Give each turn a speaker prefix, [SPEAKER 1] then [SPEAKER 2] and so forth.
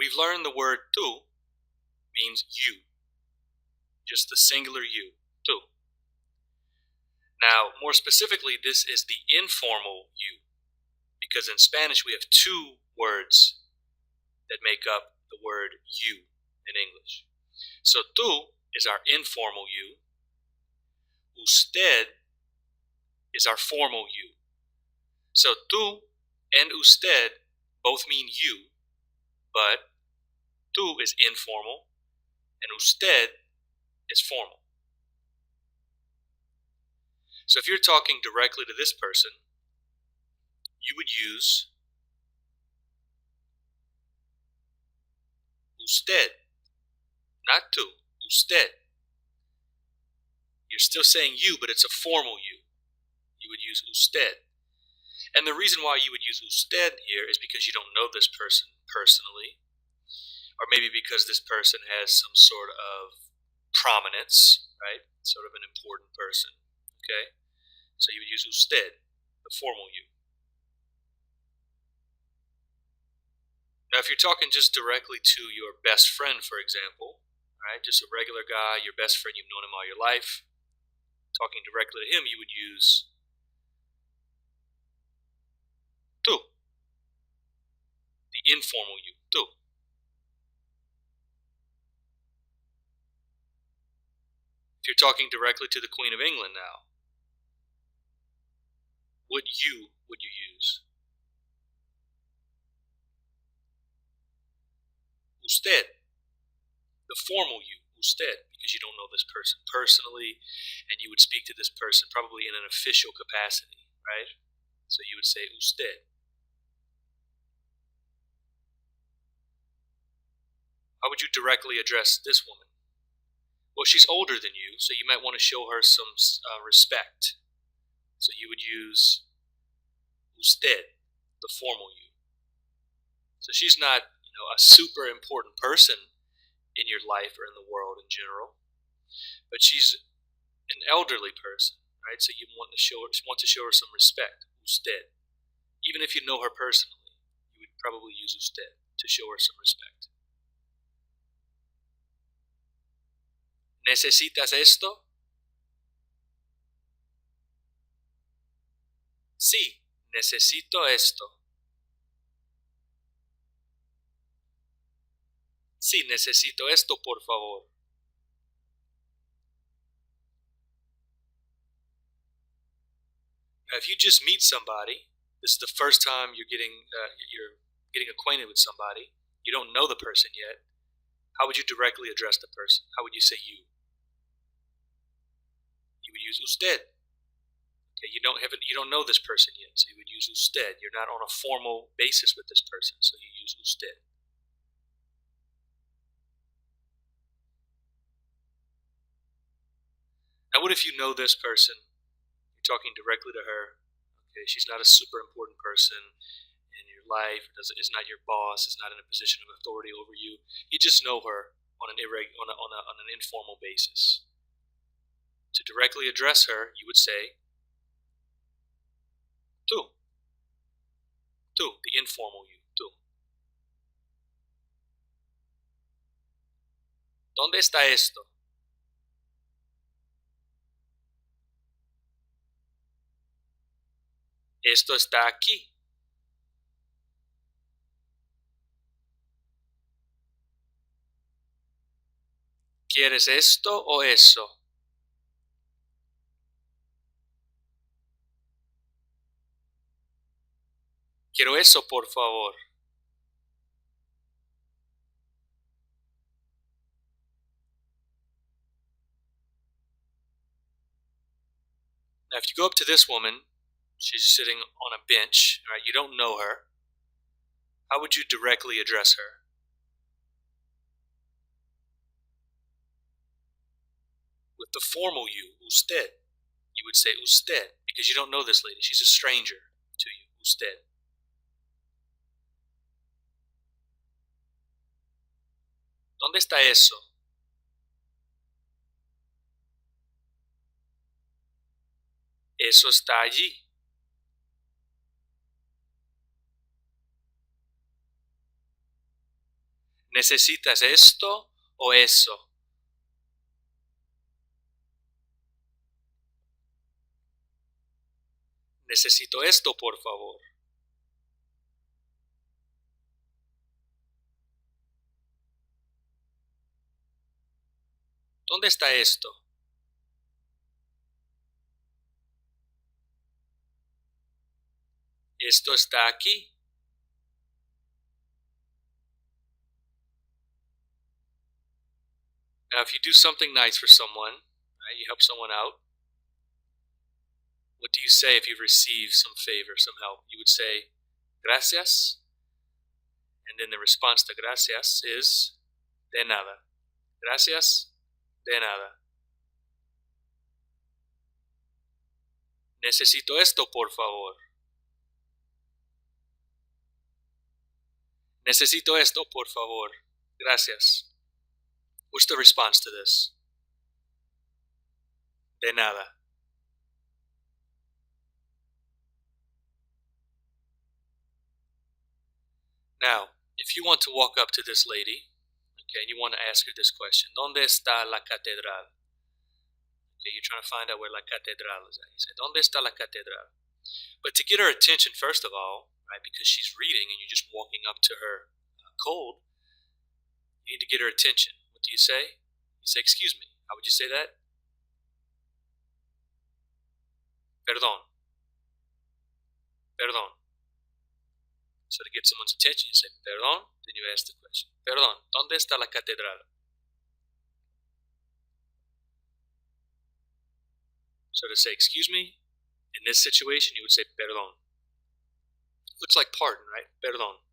[SPEAKER 1] we've learned the word tú means you, just the singular you, tú. Now, more specifically, this is the informal you, because in Spanish we have two words that make up the word you in English. So tú is our informal you. Usted is our formal you. So tú and usted both mean you, but tú is informal and usted is formal. So if you're talking directly to this person, you would use usted, not tú, usted. You're still saying you, but it's a formal you. You would use usted. And the reason why you would use usted here is because you don't know this person personally, or maybe because this person has some sort of prominence, right? Sort of an important person, okay? So you would use usted, the formal you. Now, if you're talking just directly to your best friend, for example, right, just a regular guy, your best friend, you've known him all your life, talking directly to him, you would use tú, the informal you, tú. If you're talking directly to the Queen of England now, what you would you use? Usted, the formal you, usted, because you don't know this person personally, and you would speak to this person probably in an official capacity, right? So you would say usted. How would you directly address this woman? Well, she's older than you, so you might want to show her some respect. So you would use usted, the formal you. So she's not, a super important person in your life or in the world in general, but she's an elderly person, right? So you want to show her some respect, usted. Even if you know her personally, you would probably use usted to show her some respect. ¿Necesitas esto? Sí, necesito esto. Sí, necesito esto, por favor. Now, if you just meet somebody, this is the first time you're getting acquainted with somebody. You don't know the person yet. How would you directly address the person? How would you say you? You would use usted. Okay, you don't know this person yet, so you would use usted. You're not on a formal basis with this person, so you use usted. Now, what if you know this person? You're talking directly to her. Okay, she's not a super important person in your life. Is not your boss. Is not in a position of authority over you. You just know her on an informal basis. To directly address her, you would say tú, the informal you, tú. ¿Dónde está esto? Esto está aquí. ¿Quieres esto o eso? Quiero eso, por favor. Now, if you go up to this woman, she's sitting on a bench, right? You don't know her. How would you directly address her? With the formal you, usted. You would say usted, because you don't know this lady. She's a stranger to you, usted. ¿Dónde está eso? Eso está allí. ¿Necesitas esto o eso? Necesito esto, por favor. ¿Dónde está esto? Esto está aquí. Now, if you do something nice for someone, right, you help someone out, what do you say if you've received some favor, some help? You would say, gracias. And then the response to gracias is, de nada. Gracias, de nada. Necesito esto, por favor. Necesito esto, por favor. Gracias. What's the response to this? De nada. Now, if you want to walk up to this lady, okay, and you want to ask her this question, ¿Dónde está la catedral? Okay, you're trying to find out where la catedral is at. You say, ¿Dónde está la catedral? But to get her attention, first of all, right, because she's reading and you're just walking up to her cold, you need to get her attention. What do you say? You say, excuse me. How would you say that? Perdón. Perdón. So to get someone's attention, you say, perdón, then you ask the question. Perdón, ¿dónde está la catedral? So to say, excuse me, in this situation, you would say, perdón. Looks like pardon, right? Perdón.